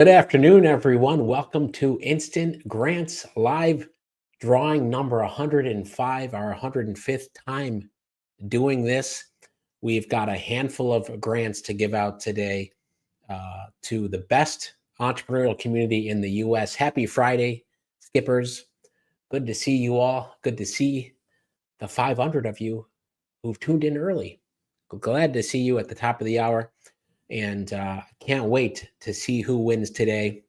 Good afternoon, everyone. Welcome to Instant Grants live drawing number 105, our 105th time doing this. We've got a handful of grants to give out today to the best entrepreneurial community in the U.S. Happy Friday, skippers. Good to see you all. Good to see the 500 of you who've tuned in early. Glad to see you at the top of the hour. And can't wait to see who wins today.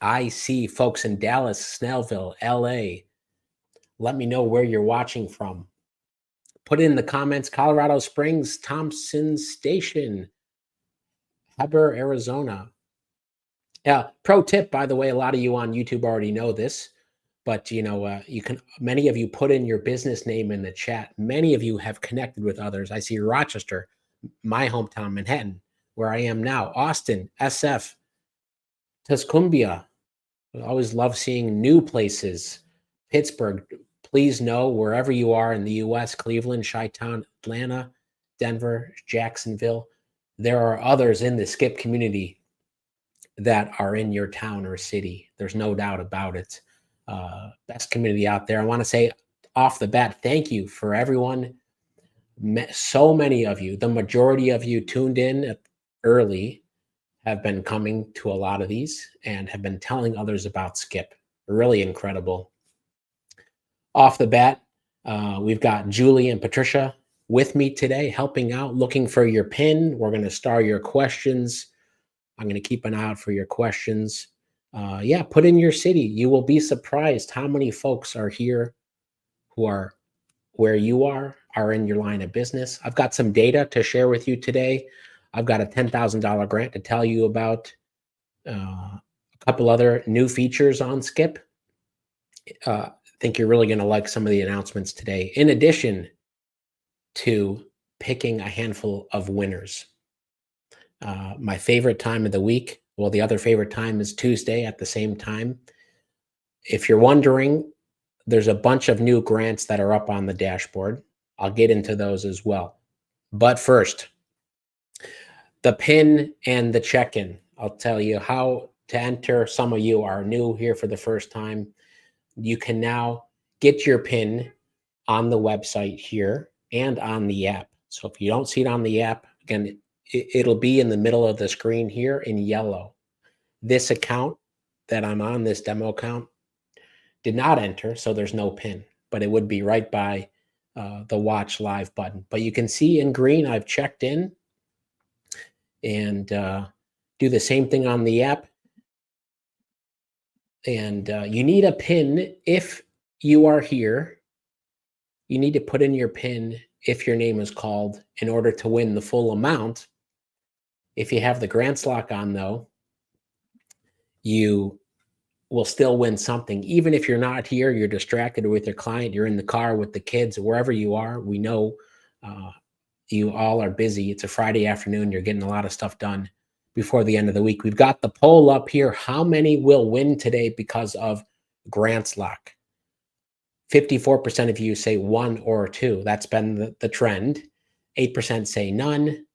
I see folks in Dallas, Snellville, LA. Let me know where you're watching from. Put in the comments, Colorado Springs, Thompson Station, Heber, Arizona. Yeah, pro tip, by the way, a lot of you on YouTube already know this, but many of you put in your business name in the chat. Many of you have connected with others. I see Rochester, my hometown, Manhattan, where I am now, Austin, SF, Tuscumbia. I always love seeing new places. Pittsburgh, please know wherever you are in the US, Cleveland, Chi-Town, Atlanta, Denver, Jacksonville, there are others in the Skip community that are in your town or city. There's no doubt about it. Best community out there. I want to say off the bat, thank you for everyone. So many of you, the majority of you tuned in early, have been coming to a lot of these and have been telling others about Skip. Really incredible. Off the bat, we've got Julie and Patricia with me today, helping out, looking for your pin. We're going to star your questions. I'm going to keep an eye out for your questions. Put in your city. You will be surprised how many folks are here who are where you are in your line of business. I've got some data to share with you today. I've got a $10,000 grant to tell you about, a couple other new features on Skip. I think you're really going to like some of the announcements today, in addition to picking a handful of winners. My favorite time of the week, well, the other favorite time is Tuesday at the same time. If you're wondering, there's a bunch of new grants that are up on the dashboard. I'll get into those as well. But first, the pin and the check-in. I'll tell you how to enter. Some of you are new here for the first time. You can now get your pin on the website here and on the app. So if you don't see it on the app, again, it'll be in the middle of the screen here in yellow. This account that I'm on, this demo account, did not enter, so there's no pin, but it would be right by the watch live button. But you can see in green, I've checked in, and do the same thing on the app. And you need a pin if you are here. You need to put in your pin if your name is called in order to win the full amount. If you have the grants lock on, though, you will still win something. Even if you're not here, you're distracted with your client, you're in the car with the kids, wherever you are. We know you all are busy. It's a Friday afternoon. You're getting a lot of stuff done before the end of the week. We've got the poll up here. How many will win today because of grants lock? 54% of you say 1 or 2. That's been the trend. 8% say none.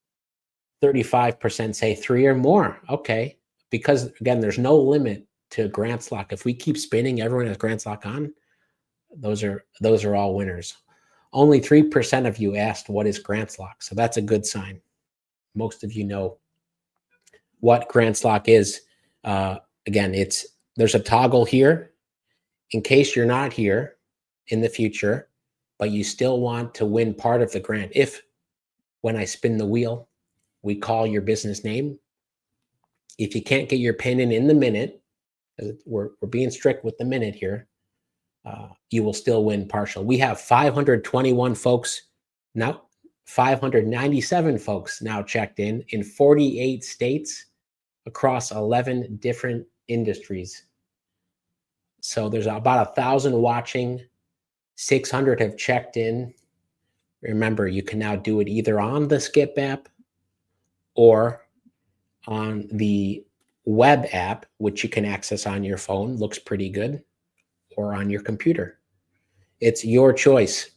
35% say 3 or more. Okay. Because again, there's no limit to grants lock. If we keep spinning, everyone has grants lock on. Those are all winners. Only 3% of you asked what is grants lock. So that's a good sign. Most of you know what grants lock is. Again, there's a toggle here in case you're not here in the future, but you still want to win part of the grant. If when I spin the wheel, we call your business name. If you can't get your pin in the minute, we're being strict with the minute here, you will still win partial. We have 521 folks now, 597 folks now checked in 48 states across 11 different industries. So there's about 1,000 watching, 600 have checked in. Remember, you can now do it either on the Skip app or on the web app, which you can access on your phone, looks pretty good, or on your computer. It's your choice.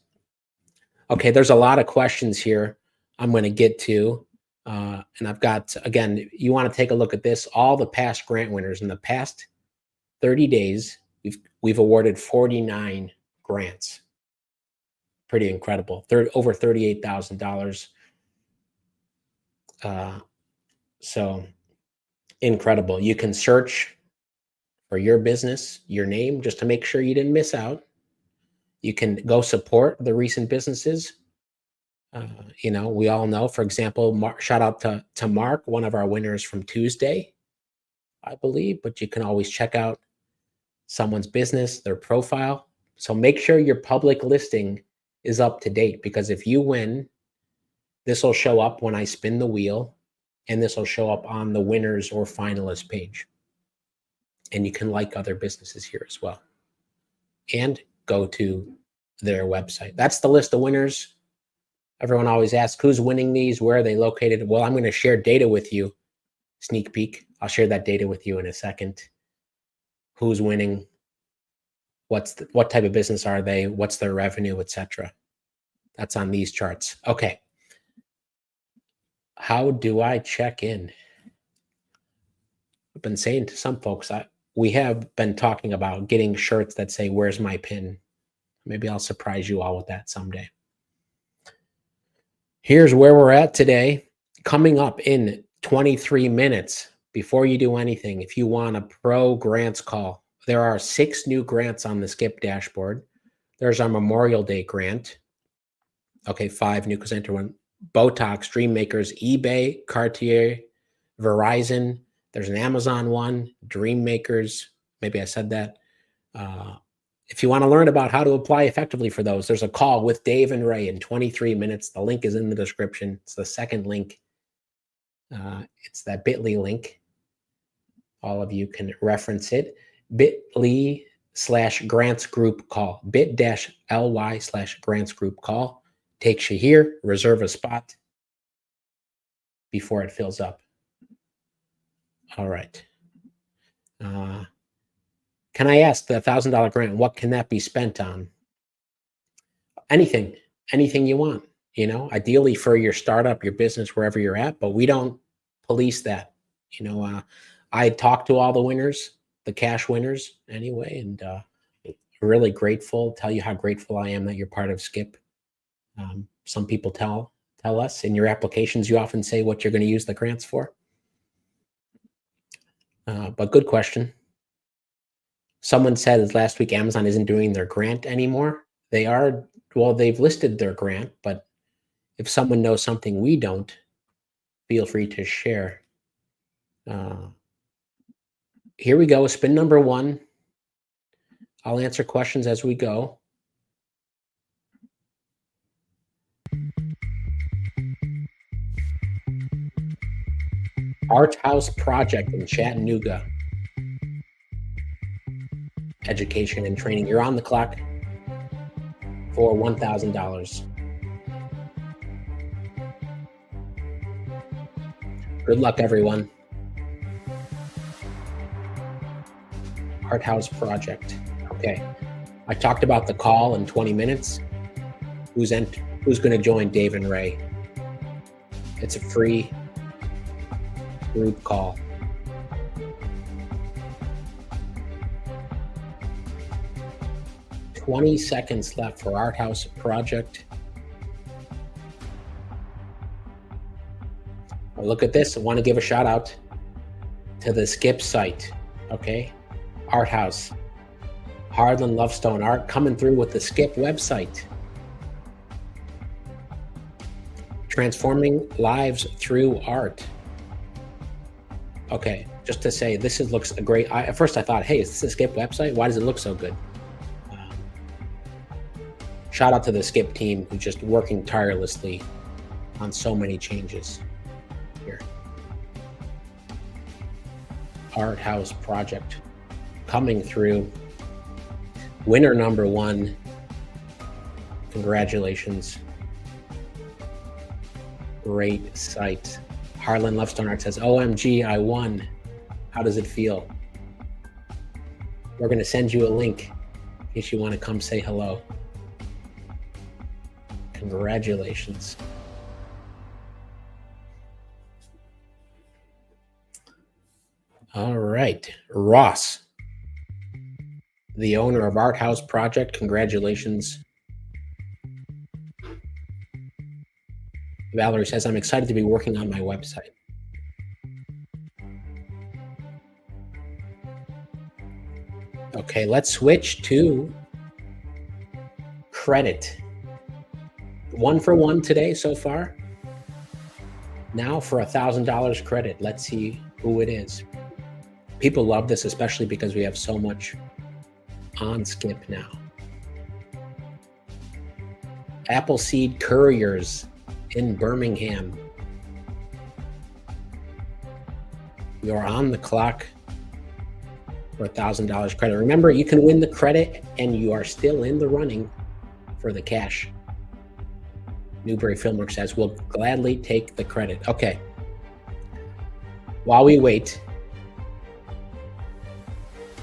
Okay, there's a lot of questions here I'm going to get to. And I've got, again, you want to take a look at this, all the past grant winners in the past 30 days, we've awarded 49 grants. Pretty incredible. Over $38,000. So incredible. You can search for your business, your name, just to make sure you didn't miss out. You can go support the recent businesses. We all know, for example, shout out to Mark, one of our winners from Tuesday, I believe, but you can always check out someone's business, their profile. So make sure your public listing is up to date, because if you win, this will show up when I spin the wheel, and this will show up on the winners or finalist page. And you can like other businesses here as well. And go to their website. That's the list of winners. Everyone always asks, who's winning these? Where are they located? Well, I'm going to share data with you. Sneak peek. I'll share that data with you in a second. Who's winning? What type of business are they? What's their revenue, etc. That's on these charts. Okay. How do I check in? I've been saying to some folks, we have been talking about getting shirts that say, "Where's my pin?" Maybe I'll surprise you all with that someday. Here's where we're at today. Coming up in 23 minutes, before you do anything, if you want a pro grants call, there are 6 new grants on the Skip dashboard. There's our Memorial Day grant. Okay, 5 new, because enter one. Botox, Dream Makers, eBay, Cartier, Verizon. There's an Amazon one, Dream Makers. Maybe I said that. If you want to learn about how to apply effectively for those, there's a call with Dave and Ray in 23 minutes. The link is in the description. It's the second link. It's that bit.ly link. All of you can reference it. bit.ly/grants group call. bit-ly/grants group call. Takes you here. Reserve a spot before it fills up. All right. Can I ask the $1,000 grant, what can that be spent on? Anything you want, ideally for your startup, your business, wherever you're at, but we don't police that. I talk to all the winners, the cash winners anyway, and really grateful, tell you how grateful I am that you're part of Skip. Some people tell us in your applications, you often say what you're going to use the grants for. But good question. Someone said last week Amazon isn't doing their grant anymore. They are, well, they've listed their grant, but if someone knows something we don't, feel free to share. Here we go, spin number 1. I'll answer questions as we go. Art House Project in Chattanooga. Education and training. You're on the clock for $1,000. Good luck, everyone. Art House Project. Okay. I talked about the call in 20 minutes. Who's going to join Dave and Ray? It's a free group call. $20 seconds left for Art House Project. Well, look at this. I want to give a shout out to the Skip site. Okay. Art House. Harlan Lovestone Art coming through with the Skip website. Transforming lives through art. Okay, just to say, looks great. At first I thought, hey, is this a Skip website? Why does it look so good? Shout out to the Skip team who's just working tirelessly on so many changes here. Art House Project coming through. Winner number 1. Congratulations. Great site. Harlan Lovestone Art says, OMG, I won. How does it feel? We're going to send you a link in case you want to come say hello. Congratulations. right. Ross, the owner of Art House Project. Congratulations. Valerie says, I'm excited to be working on my website. Okay, let's switch to credit. 1 for 1 today so far. Now for $1,000 credit. Let's see who it is. People love this, especially because we have so much on Skip now. Appleseed Couriers in Birmingham. You're on the clock for $1,000 credit. Remember, you can win the credit and you are still in the running for the cash. Newbury Filmworks says, we'll gladly take the credit. Okay. While we wait,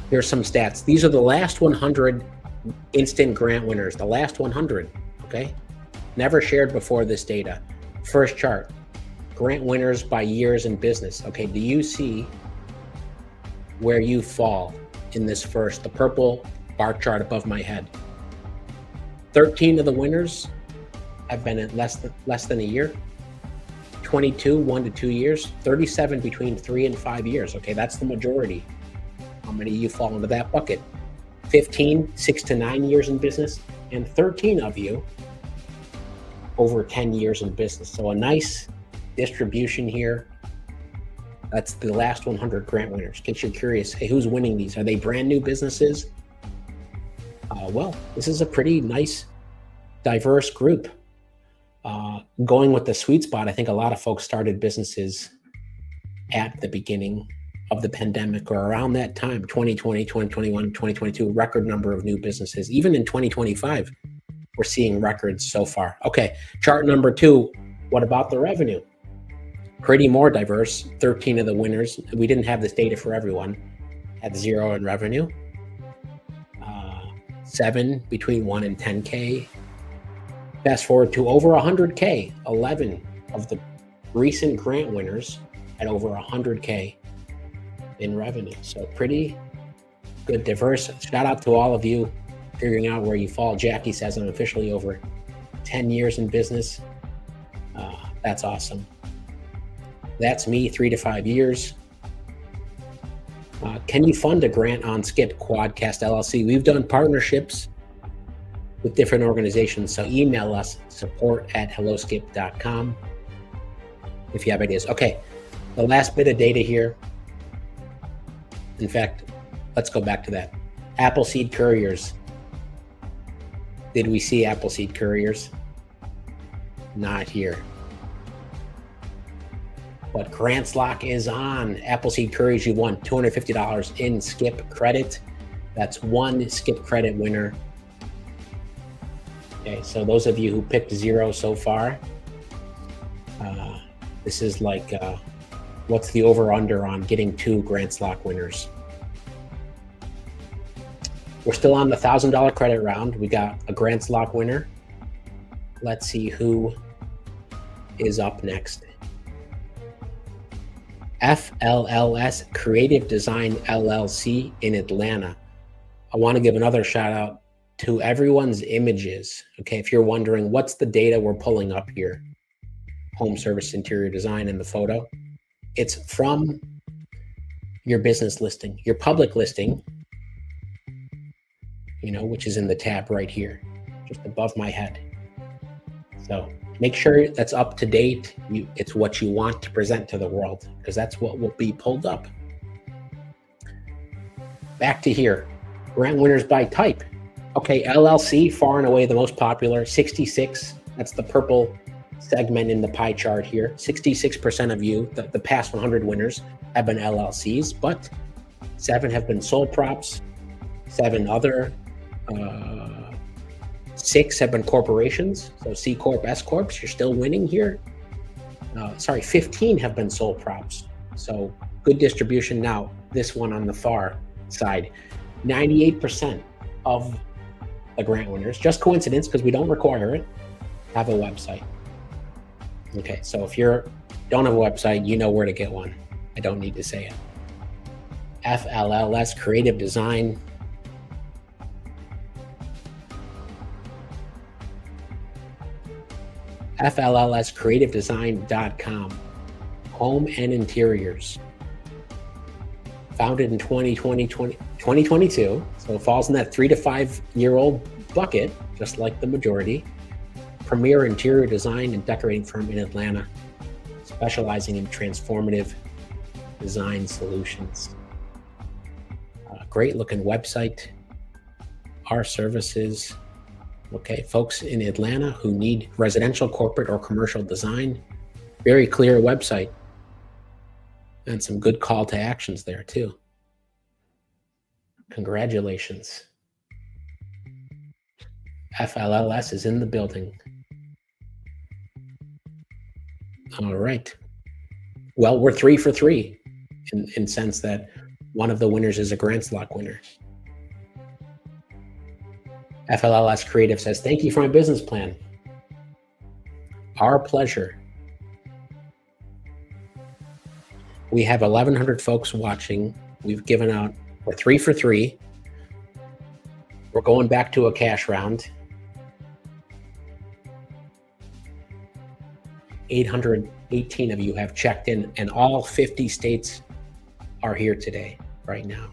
here's some stats. These are the last 100 instant grant winners, the last 100, okay? Never shared before this data. First chart, grant winners by years in business. Okay, do you see where you fall in this first, the purple bar chart above my head? 13 of the winners have been at less than a year. 22, 1 to 2 years. 37 between 3 and 5 years. Okay, that's the majority. How many of you fall into that bucket? 15, 6 to 9 years in business, and 13 of you over 10 years in business. So a nice distribution here. That's the last 100 grant winners. In case you're curious, hey, who's winning these? Are they brand new businesses? Well, this is a pretty nice, diverse group. Going with the sweet spot, I think a lot of folks started businesses at the beginning of the pandemic or around that time, 2020, 2021, 2022, record number of new businesses. Even in 2025, we're seeing records so far. Okay, chart number 2, what about the revenue? Pretty more diverse. 13 of the winners, we didn't have this data for everyone, had 0 in revenue. 7 between 1 and 10K. Fast forward to over 100K, 11 of the recent grant winners at over 100K in revenue. So pretty good, diverse. Shout out to all of you figuring out where you fall. Jackie says I'm officially over 10 years in business. That's awesome. That's me, 3 to 5 years. Can you fund a grant on Skip Quadcast LLC? We've done partnerships with different organizations, so email us, support@helloskip.com if you have ideas. Okay, the last bit of data here. In fact, let's go back to that. Appleseed Couriers. Did we see Appleseed Couriers? Not here. But Grants Lock is on. Appleseed Couriers, you won $250 in Skip credit. That's 1 Skip credit winner. Okay, so those of you who picked 0 so far, this is like, what's the over-under on getting 2 Grants Lock winners? We're still on the $1,000 credit round. We got a Grants Lock winner. Let's see who is up next. FLLS Creative Design LLC in Atlanta. I want to give another shout out to everyone's images. Okay, if you're wondering what's the data we're pulling up here, home service interior design in the photo, it's from your business listing, your public listing, you know, which is in the tab right here, just above my head. So make sure that's up to date. It's what you want to present to the world, because that's what will be pulled up. Back to here, grant winners by type. Okay, LLC, far and away the most popular, 66. That's the purple segment in the pie chart here. 66% of you, the past 100 winners, have been LLCs, but 7 have been sole props, 7 other, 6 have been corporations, so C Corp, S Corps, you're still winning here. 15 have been sole props, so good distribution. Now, this one on the far side, 98% of the grant winners, just coincidence because we don't require it, have a website. Okay, so if you don't have a website, you know where to get one. I don't need to say it. FLLS Creative Design. FLLScreativedesign.com. Home and Interiors. Founded in 2022, so it falls in that 3 to 5 year old bucket, just like the majority. Premier interior design and decorating firm in Atlanta, specializing in transformative design solutions. Great looking website. Our services. Okay, folks in Atlanta who need residential, corporate, or commercial design. Very clear website. And some good call to actions there too. Congratulations. FLLS is in the building. All right. Well, we're 3 for 3 in sense that one of the winners is a Grants Lock winner. FLLS Creative says, thank you for my business plan. Our pleasure. We have 1,100 folks watching. We've given out, we're 3 for 3. We're going back to a cash round. 818 of you have checked in, and all 50 states are here today, right now.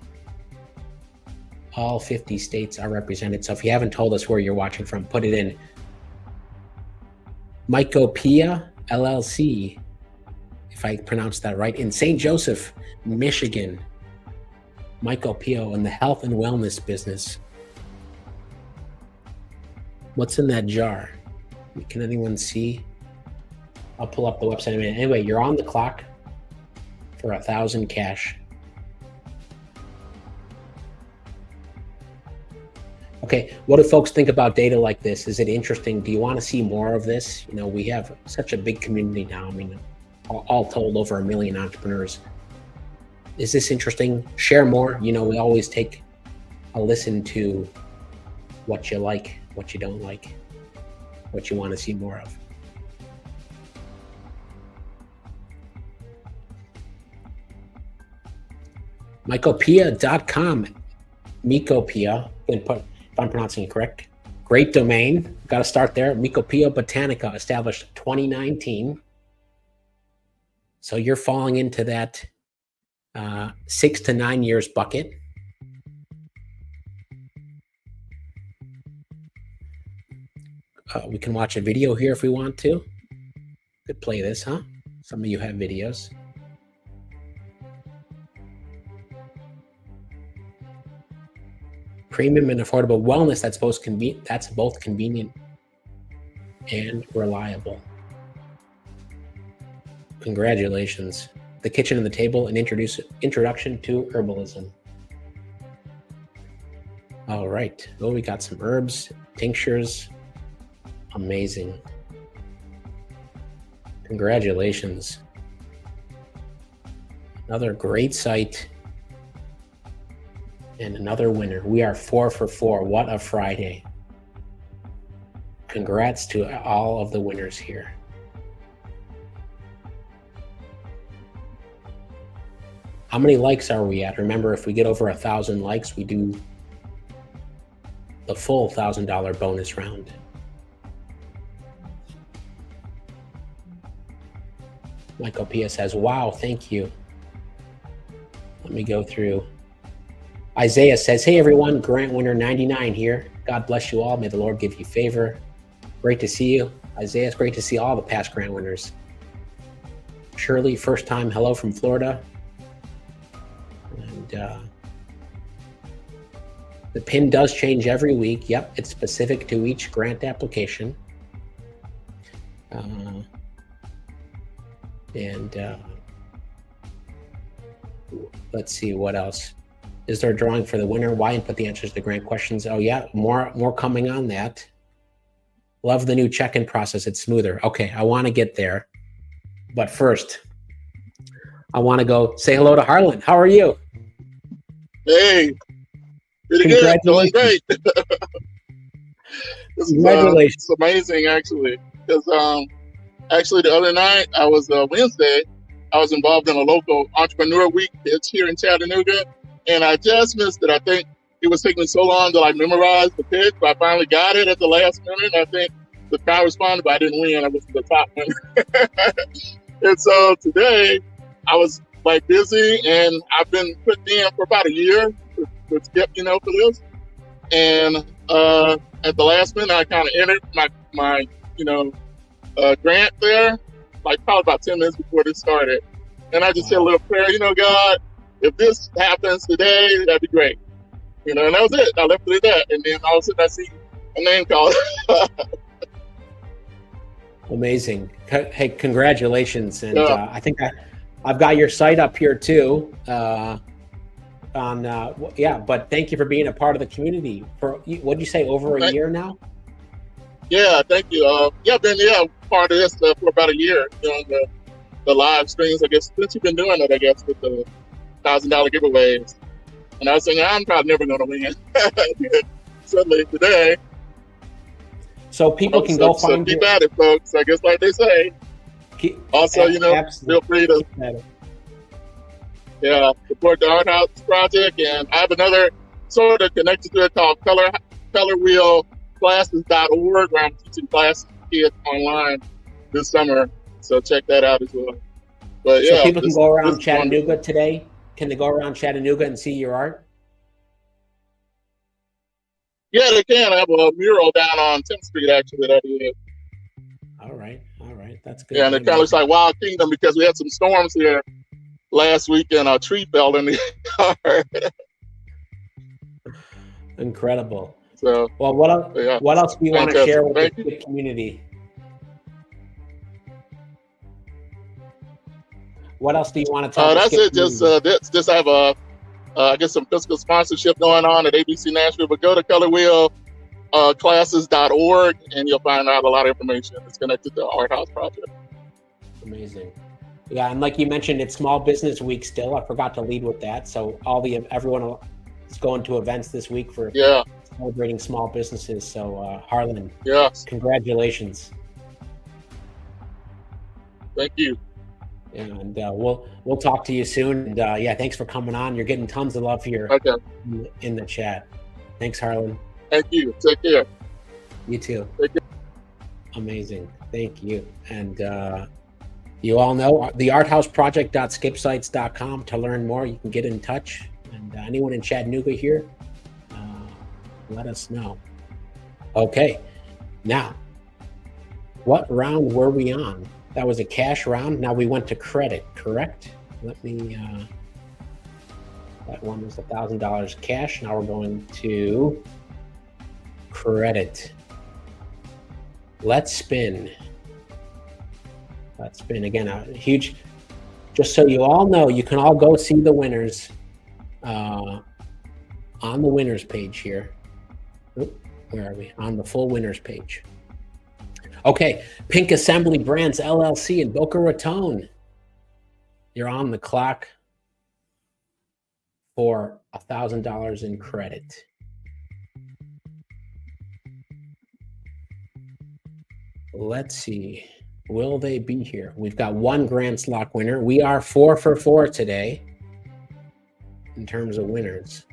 All 50 states are represented. So if you haven't told us where you're watching from, put it in. Mycopia LLC, if I pronounced that right, in St. Joseph, Michigan. Mycopia in the health and wellness business. What's in that jar? Can anyone see? I'll pull up the website in a minute. Anyway, you're on the clock for 1,000 cash. Okay, what do folks think about data like this? Is it interesting? Do you want to see more of this? You know, we have such a big community now. I mean, all told, over 1 million entrepreneurs. Is this interesting? Share more. You know, we always take a listen to what you like, what you don't like, what you want to see more of. Mycopia.com. Mycopia. If I'm pronouncing it correct. Great domain. Got to start there. Mycopia Botanica, established 2019. So you're falling into that 6 to 9 years bucket. We can watch a video here if we want to. Could play this, huh? Some of you have videos. Premium and affordable wellness, that's both convenient and reliable. Congratulations. The Kitchen and the Table, an introduction to herbalism. All right. Oh, we got some herbs, tinctures. Amazing. Congratulations. Another great site. And another winner. We are 4 for 4. What a Friday. Congrats to all of the winners here. How many likes are we at? Remember, if we get over 1,000 likes, we do the full $1,000 bonus round. Michael Pia says, wow, thank you. Let me go through. Isaiah says, hey everyone, grant winner 99 here. God bless you all. May the Lord give you favor. Great to see you. Isaiah, it's great to see all the past grant winners. Shirley, first time hello from Florida. And the pin does change every week. Yep, it's specific to each grant application. Let's see what else. Is there a drawing for the winner? Why input the answers to the grant questions? Oh yeah, more coming on that. Love the new check-in process. It's smoother. Okay, I want to get there. But first, I want to go say hello to Harlan. How are you? Hey, pretty good. Doing great. Congratulations. It's amazing, actually. Because actually the other night, Wednesday, I was involved in a local entrepreneur week. It's here in Chattanooga. and I just missed it. I think it was taking me so long to like memorize the pitch, but I finally got it at the last minute. I think the crowd responded, but I didn't win. I was the top winner. And so today I was like busy, and I've been putting in for about a year with Skip, for this. And at the last minute, I kind of entered my grant there, like probably about 10 minutes before this started. And I just said a little prayer, God, if this happens today, that'd be great. And that was it. I left it at that. And then all of a sudden I see a name called. Amazing. Hey, congratulations. And I think I've got your site up here too. But thank you for being a part of the community for, what'd you say, over a year now? Yeah, thank you. I've been part of this for about a year, doing the live streams, I guess, since you've been doing it, I guess, with the $1,000 giveaways. And I was saying, I'm probably never going to win. Suddenly today. So people can go find you. Keep at it, folks. I guess like they say. Also, feel free to support the Art House Project. And I have another sort of connected to it called colorwheelclasses.org, where I'm teaching classes to kids online this summer. So check that out as well. But so people can go around Chattanooga today. Can they go around Chattanooga and see your art? Yeah, they can. I have a mural down on 10th Street, actually, that I did. All right. That's good. Yeah, and it kind of looks like Wild Kingdom because we had some storms here last week and a tree fell in the yard. Incredible. So, well, what else do you want to share with the community? What else do you want to tell that's it. Just I have I guess some physical sponsorship going on at ABC Nashville, but go to colorwheelclasses.org and you'll find out a lot of information. It's connected to the Art House Project. Amazing. Yeah, and like you mentioned, it's Small Business Week still. I forgot to lead with that. So everyone is going to events this week for celebrating small businesses. So Harlan, congratulations. Thank you. And we'll talk to you soon. And thanks for coming on. You're getting tons of love here in the chat. Thanks, Harlan. Thank you. Take care. You too. Take care. Amazing. Thank you. And you all know the arthouseproject.skipsites.com to learn more. You can get in touch. And anyone in Chattanooga here, let us know. Okay. Now, what round were we on? That was a cash round. Now we went to credit, correct? Let me, that one was $1,000 cash. Now we're going to credit. Let's spin. Again, a huge, just so you all know, you can all go see the winners on the winners page here. Where are we? On the full winners page. Okay, Pink Assembly Brands LLC in Boca Raton. You're on the clock for $1,000 in credit. Let's see. Will they be here? We've got one Grand Slot winner. We are 4 for 4 today in terms of winners.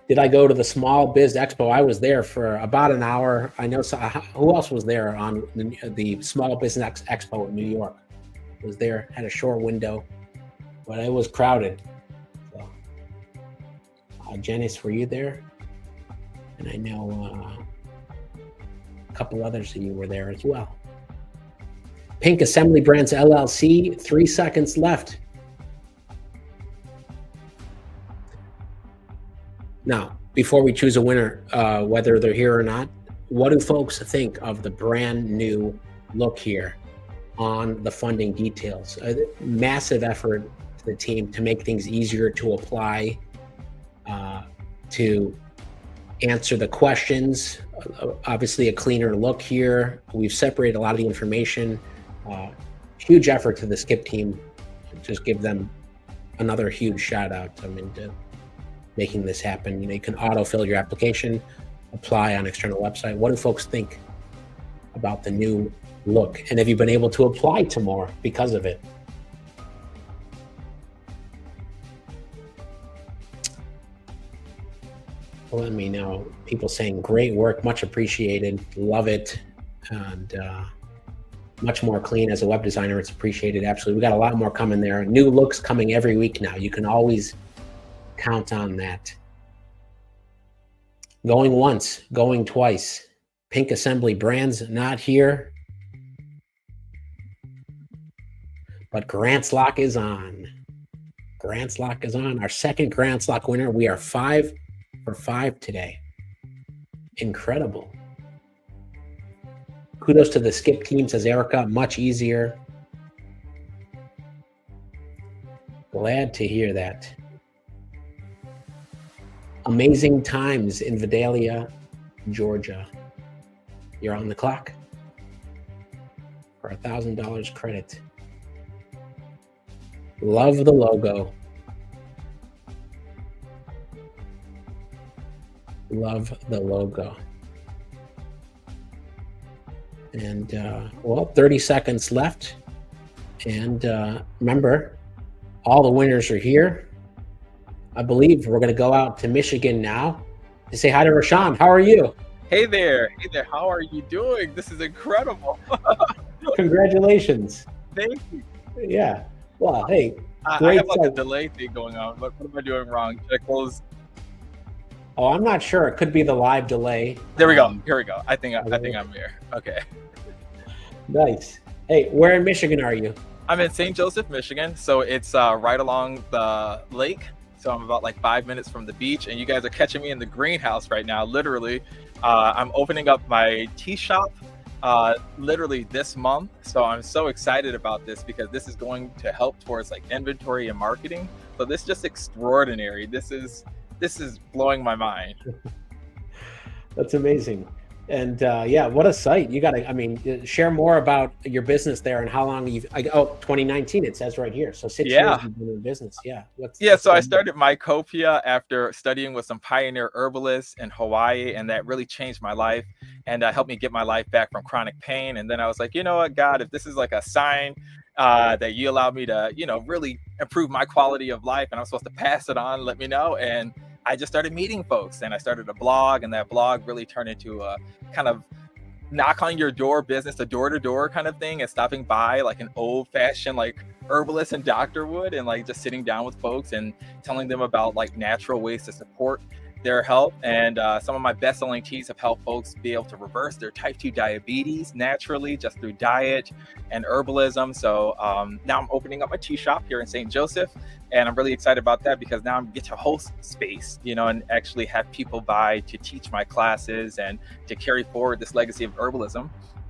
Did I go to the Small Biz Expo? I was there for about an hour. I know who else was there on the Small Business Expo in New York. Was there, had a short window, but it was crowded. So, Janice, were you there? And I know a couple others of you were there as well. Pink Assembly Brands LLC, 3 seconds left. Now, before we choose a winner, whether they're here or not, what do folks think of the brand new look here on the funding details? A massive effort to the team to make things easier to apply, to answer the questions. Obviously, a cleaner look here. We've separated a lot of the information. Huge effort to the Skip team. Just give them another huge shout out. I mean, making this happen. You can autofill your application, apply on external website. What do folks think about the new look? And have you been able to apply to more because of it? let me know. People saying great work, much appreciated, love it, and much more clean as a web designer. It's appreciated. Absolutely. We got a lot more coming there. New looks coming every week now. You can always count on that. Going once, going twice. Pink Assembly Brands not here, but Grant's Lock is on. Grant's Lock is on. Our second Grant's Lock winner. We are 5 for 5 today. Incredible. Kudos to the Skip team, says Erica. Much easier. Glad to hear that. Amazing times in Vidalia, Georgia. You're on the clock for $1,000 credit. Love the logo. Love the logo. And well, 30 seconds left. And remember, all the winners are here. I believe we're going to go out to Michigan now to say hi to Rashawn. How are you? Hey there. How are you doing? This is incredible. Congratulations. Thank you. Yeah. Well, hey. I have like a delay thing going on. What am I doing wrong? Should I close? Oh, I'm not sure. It could be the live delay. There we go. Here we go. I think I'm here. Okay. Nice. Hey, where in Michigan are you? I'm in St. Joseph, Michigan. So it's right along the lake. So I'm about like 5 minutes from the beach, and you guys are catching me in the greenhouse right now. Literally, I'm opening up my tea shop literally this month. So I'm so excited about this because this is going to help towards like inventory and marketing. So this is just extraordinary. This is blowing my mind. That's amazing. And yeah, what a site. You got to, I mean, share more about your business there and how long you've, 2019, it says right here. So 6 years you've been in business. Yeah. So I started Mycopia after studying with some pioneer herbalists in Hawaii, and that really changed my life and helped me get my life back from chronic pain. And then I was like, you know what, God, if this is like a sign that you allowed me to, really improve my quality of life and I'm supposed to pass it on, let me know. And I just started meeting folks, and I started a blog, and that blog really turned into a kind of knock on your door business, a door-to-door kind of thing, and stopping by like an old-fashioned like herbalist and doctor would, and like just sitting down with folks and telling them about like natural ways to support their health. And some of my best-selling teas have helped folks be able to reverse their type 2 diabetes naturally just through diet and herbalism. So now I'm opening up my tea shop here in St. Joseph, and I'm really excited about that because now I get to host space, and actually have people by to teach my classes and to carry forward this legacy of herbalism.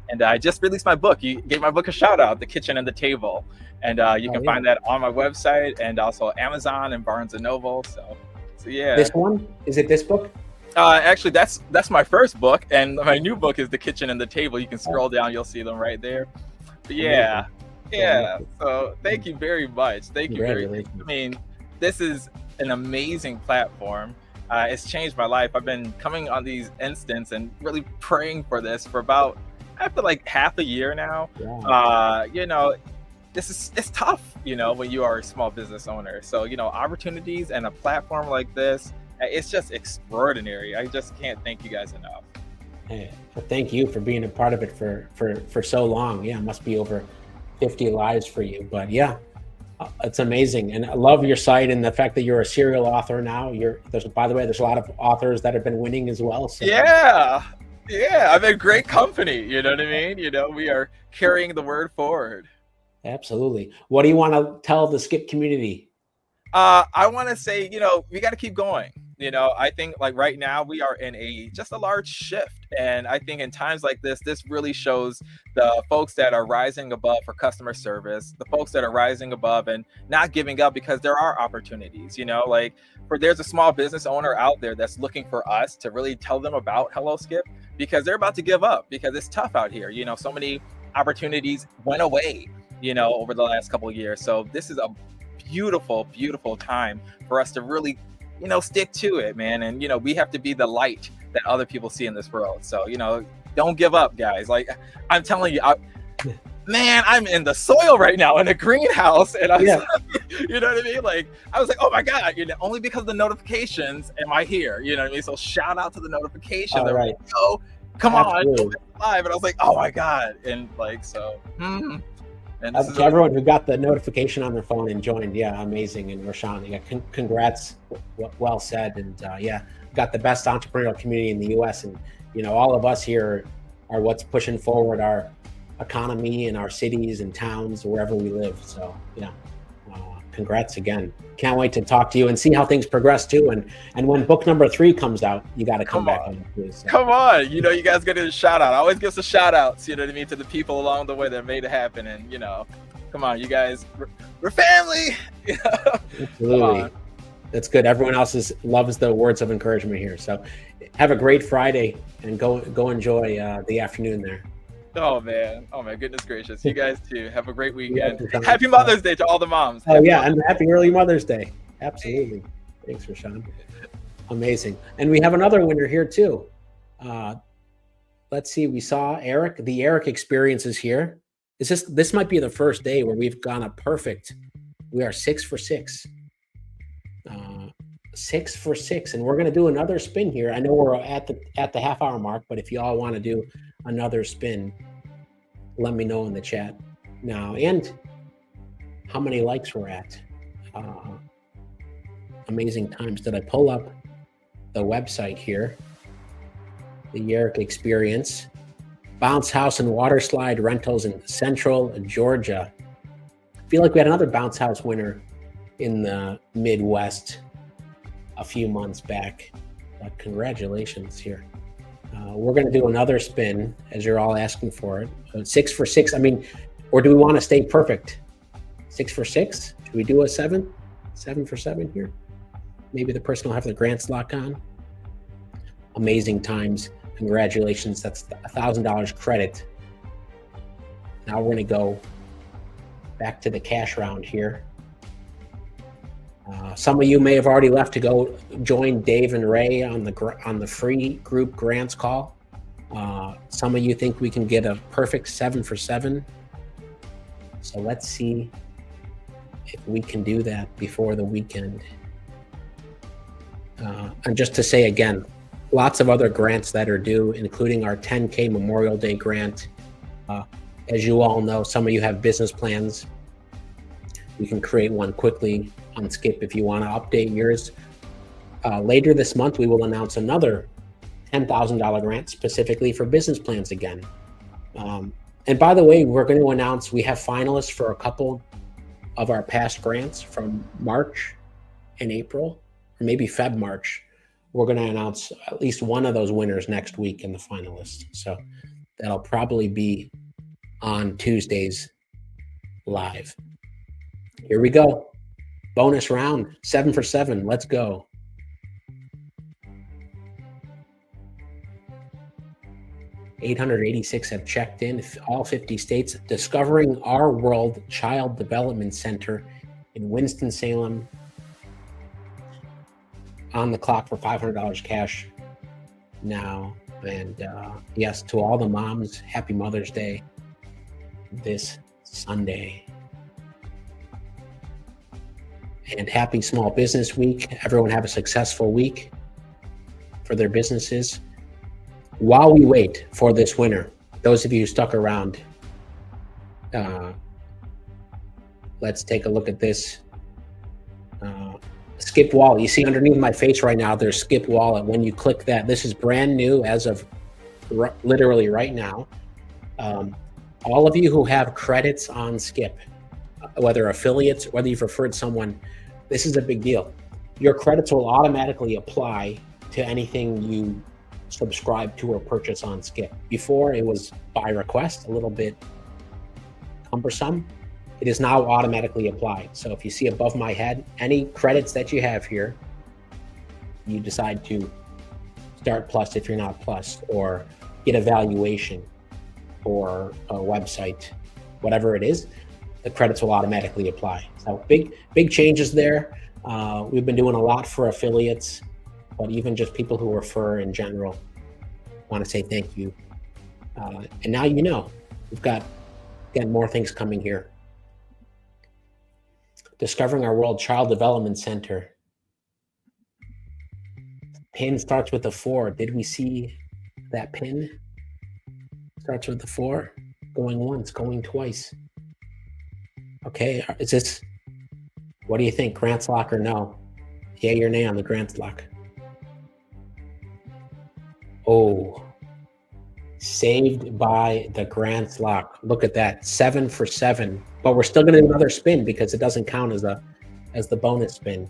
And I just released my book. You gave my book a shout out, The Kitchen and the Table. And you can find that on my website and also Amazon and Barnes & Noble. So yeah. This one? Is it this book? Actually, that's my first book, and my new book is The Kitchen and the Table. You can scroll down, you'll see them right there. But yeah. So thank you very much. Thank you very much. I mean, this is an amazing platform. It's changed my life. I've been coming on these instants and really praying for this for about, after like half a year now. Yeah. It's tough, when you are a small business owner. So, opportunities and a platform like this, it's just extraordinary. I just can't thank you guys enough. Hey, well, thank you for being a part of it for so long. Yeah, it must be over 50 lives for you. But yeah, it's amazing. And I love your site and the fact that you're a serial author now. By the way, there's a lot of authors that have been winning as well. So. Yeah, I'm in great company. You know what I mean? We are carrying the word forward. Absolutely. What do you want to tell the Skip community? I want to say, we got to keep going. I think like right now we are in just a large shift. And I think in times like this really shows the folks that are rising above for customer service, the folks that are rising above and not giving up because there are opportunities, there's a small business owner out there that's looking for us to really tell them about Hello Skip because they're about to give up because it's tough out here. So many opportunities went away, over the last couple of years. So this is a beautiful, beautiful time for us to really, stick to it, man. And, we have to be the light that other people see in this world. So, don't give up, guys. Like I'm telling you, I'm in the soil right now in a greenhouse, and You know what I mean? Like, I was like, oh my God, only because of the notifications am I here. You know what I mean? So shout out to the notification. All right. Yo, come Absolutely. on, live. And I was like, oh my God. And like, so, and this is to everyone who got the notification on their phone and joined, yeah, amazing. And Rashawn, yeah, congrats, well said. And yeah, got the best entrepreneurial community in the U.S. And all of us here are what's pushing forward our economy and our cities and towns wherever we live. So yeah, congrats again. Can't wait to talk to you and see how things progress too. And when book number 3 comes out, you got to come back on. So. Come on, you guys get a shout out. I always give us shout outs, you know what I mean, to the people along the way that made it happen. And come on, you guys, we're family. Absolutely. That's good. Everyone else loves the words of encouragement here. So have a great Friday and go enjoy the afternoon there. Oh man, goodness gracious. You guys too. Have a great weekend. Happy Mother's Day to all the moms. And happy early Mother's Day. Absolutely. Thanks, Rashawn. Amazing. And we have another winner here too. Let's see. We saw Eric. The Eric experience is here. This might be the first day where we've gone a perfect. We are 6 for 6. 6 for 6, and we're going to do another spin here. I know we're at the half-hour mark, but if you all want to do another spin, let me know in the chat now. And how many likes we're at. Amazing times. Did I pull up the website here? The Eric Experience. Bounce house and water slide rentals in Central Georgia. I feel like we had another bounce house winner in the Midwest a few months back. Congratulations here. We're going to do another spin as you're all asking for it. 6 for 6. I mean, or do we want to stay perfect? 6 for 6? Should we do a 7? 7 for 7 here? Maybe the person will have the grants lock on. Amazing times. Congratulations. That's $1,000 credit. Now we're going to go back to the cash round here. Some of you may have already left to go join Dave and Ray on the free group grants call. Some of you think we can get a perfect 7 for 7. So let's see if we can do that before the weekend. And just to say again, lots of other grants that are due, including our 10K Memorial Day grant. As you all know, some of you have business plans. You can create one quickly on Skip if you want to update yours. Later this month, we will announce another $10,000 grant specifically for business plans again. And by the way, we're going to announce we have finalists for a couple of our past grants from March and April, or maybe March. We're going to announce at least one of those winners next week in the finalists. So that'll probably be on Tuesdays live. Here we go. Bonus round, 7 for 7. Let's go. $886 have checked in, all 50 states. Discovering Our World Child Development Center in Winston-Salem. On the clock for $500 cash now. And yes, to all the moms, happy Mother's Day this Sunday. And happy Small Business Week. Everyone have a successful week for their businesses. While we wait for this winner, those of you who stuck around, let's take a look at this. Skip Wallet. You see underneath my face right now, there's Skip Wallet. When you click that, this is brand new as of literally right now. All of you who have credits on Skip, whether affiliates, whether you've referred someone, this is a big deal. Your credits will automatically apply to anything you subscribe to or purchase on Skip. Before, it was by request, a little bit cumbersome. It is now automatically applied. So if you see above my head, any credits that you have here, you decide to start Plus if you're not Plus, or get a valuation or a website, whatever it is, the credits will automatically apply. So big changes there. We've been doing a lot for affiliates, but even just people who refer in general, want to say thank you. And now you know, we've got, again, more things coming here. Discovering Our World Child Development Center. Pin starts with a 4. Did we see that pin? Starts with the 4. Going once, going twice. Okay, is this, what do you think? Grants lock or no? Yay or nay on the grants lock? Oh, saved by the grants lock. Look at that, 7 for 7. But we're still going to do another spin because it doesn't count as the bonus spin.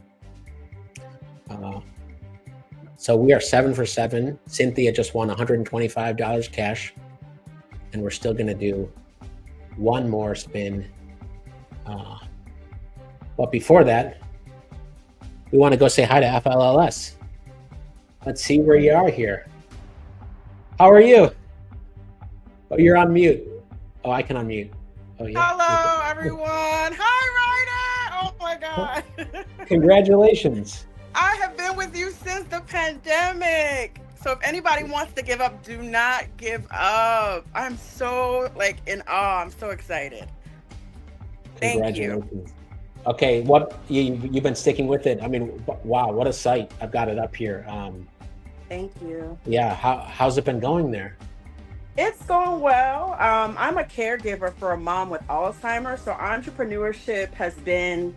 So we are 7 for 7. Cynthia just won $125 cash, and we're still going to do one more spin. But before that, we want to go say hi to FLLS. Let's see where you are here. How are you? Oh, you're on mute. Oh, I can unmute. Oh, yeah. Hello, everyone. Hi, Ryder. Oh, my God. Congratulations. I have been with you since the pandemic. So if anybody wants to give up, do not give up. I'm so in awe. I'm so excited. Thank you. Okay, what you've been sticking with it. I mean, wow, what a sight. I've got it up here. Thank you. Yeah, how's it been going there? It's going well. I'm a caregiver for a mom with Alzheimer's, so entrepreneurship has been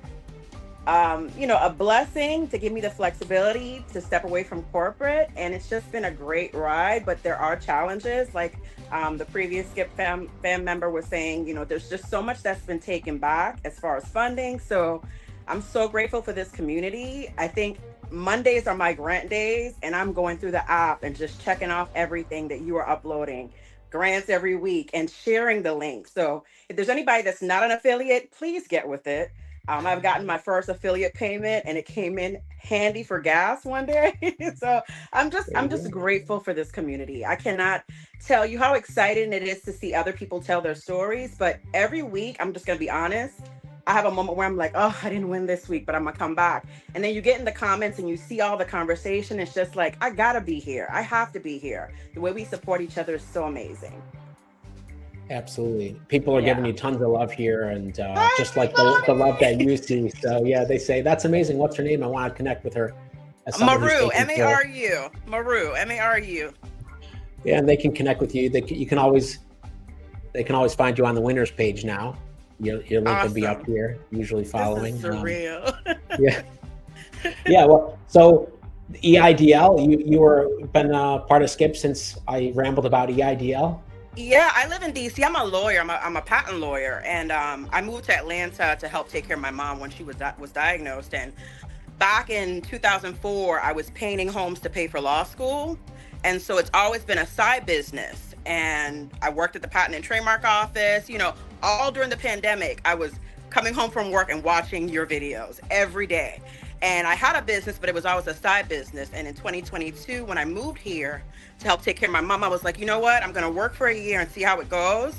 a blessing to give me the flexibility to step away from corporate, and it's just been a great ride. But there are challenges, like the previous Skip fam member was saying. There's just so much that's been taken back as far as funding. So I'm so grateful for this community. I think Mondays are my grant days, and I'm going through the app and just checking off everything that you are uploading, grants every week, and sharing the link. So if there's anybody that's not an affiliate, please get with it. I've gotten my first affiliate payment, and it came in handy for gas one day. So I'm just grateful for this community. I cannot tell you how exciting it is to see other people tell their stories. But every week, I'm just gonna be honest, I have a moment where I'm like, oh, I didn't win this week, but I'm gonna come back. And then you get in the comments and you see all the conversation. It's just like, I gotta be here. I have to be here. The way we support each other is so amazing. Absolutely. People are giving you tons of love here, and just like the love that you see. So yeah, they say, that's amazing. What's her name? I want to connect with her. Maru, M-A-R-U. Maru, M-A-R-U. Yeah, and they can connect with you. They can always find you on the winners page now. Your link will be up here, usually following. This is surreal. Yeah. Yeah, well, so EIDL, you were been part of Skip since I rambled about EIDL. Yeah, I live in DC. I'm a lawyer. I'm a patent lawyer, and I moved to Atlanta to help take care of my mom when she was diagnosed. And back in 2004, I was painting homes to pay for law school, and so it's always been a side business. And I worked at the Patent and Trademark Office. All during the pandemic, I was coming home from work and watching your videos every day. And I had a business, but it was always a side business. And in 2022, when I moved here to help take care of my mom, I was like, you know what? I'm going to work for a year and see how it goes.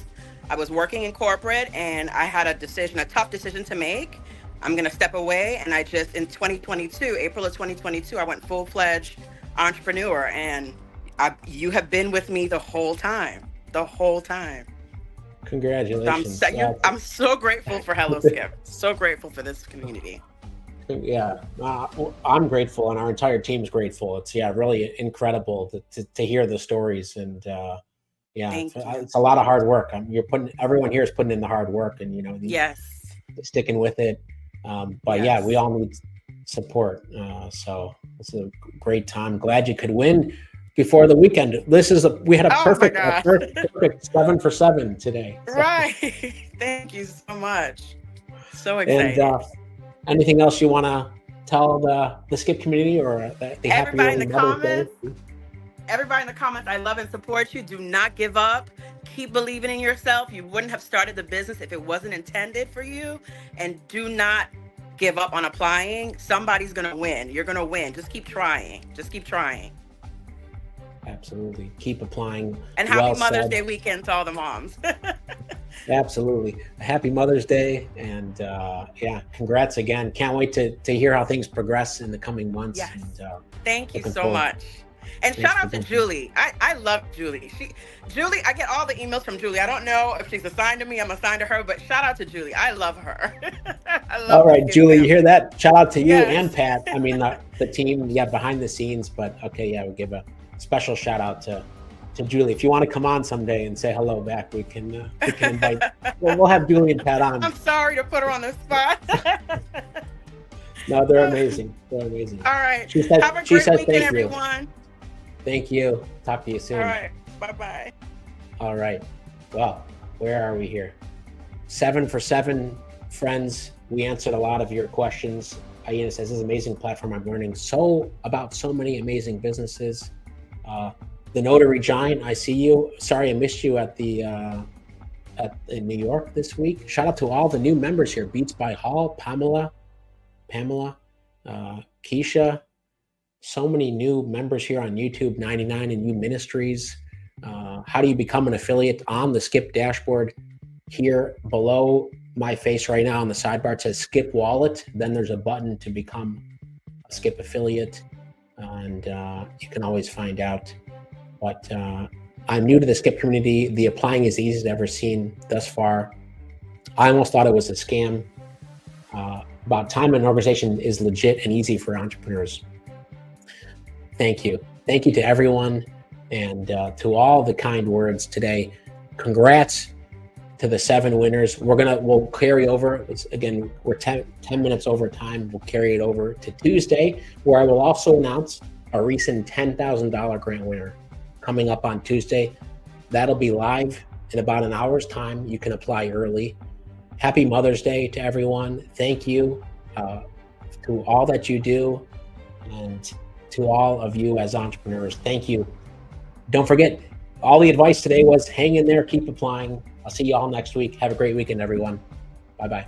I was working in corporate, and I had a tough decision to make. I'm going to step away. And in 2022, April of 2022, I went full-fledged entrepreneur. And you have been with me the whole time. Congratulations. I'm so grateful for Hello Skip. So grateful for this community. Yeah, I'm grateful, and our entire team's grateful. It's really incredible to hear the stories, and it's a lot of hard work. Everyone here is putting in the hard work, and sticking with it. But we all need support. So it's a great time. Glad you could win before the weekend. We had a perfect 7 for 7 today. So. Right. Thank you so much. So excited. And, anything else you want to tell the Skip community, or the everybody in the comments? Everybody in the comments, I love and support you. Do not give up. Keep believing in yourself. You wouldn't have started the business if it wasn't intended for you. And do not give up on applying. Somebody's going to win. You're going to win. Just keep trying. Absolutely. Keep applying. And happy Mother's Day weekend to all the moms. Absolutely. Happy Mother's Day. And congrats again. Can't wait to hear how things progress in the coming months. Yes. And, thank you so much. And Thanks shout for out to being- Julie. I love Julie. Julie, I get all the emails from Julie. I don't know if she's assigned to me, I'm assigned to her, but shout out to Julie. I love her. I love All right, this Julie, you family. hear that? Shout out to you Yes. and Pat. I mean, the team, yeah, behind the scenes, but okay, yeah, we'll give a special shout out to Julie. If you want to come on someday and say hello back, we can invite. We'll have Julie and Pat on. I'm sorry to put her on the spot. No, they're amazing. They're amazing. All right. She said, Have a she great said weekend, thank you. everyone. Thank you. Talk to you soon. All right. Bye-bye. All right. Well, where are we here? 7 for 7, friends. We answered a lot of your questions. Aina says, this is an amazing platform. I'm learning about so many amazing businesses. The Notary Giant, I see you. Sorry I missed you in New York this week. Shout out to all the new members here. Beats by Hall, Pamela, Keisha. So many new members here on YouTube, 99 and You Ministries. How do you become an affiliate? On the Skip dashboard here below my face right now on the sidebar, it says Skip Wallet. Then there's a button to become a Skip affiliate, and you can always find out. But I'm new to the Skip community. The applying is the easiest I've ever seen thus far. I almost thought it was a scam. About time and organization is legit and easy for entrepreneurs. Thank you. Thank you to everyone, and to all the kind words today. Congrats to the 7 winners. We'll carry over. Again, we're 10 minutes over time. We'll carry it over to Tuesday, where I will also announce a recent $10,000 grant winner coming up on Tuesday. That'll be live in about an hour's time. You can apply early. Happy Mother's Day to everyone. Thank you to all that you do, and to all of you as entrepreneurs. Thank you. Don't forget, all the advice today was hang in there, keep applying. I'll see you all next week. Have a great weekend, everyone. Bye-bye.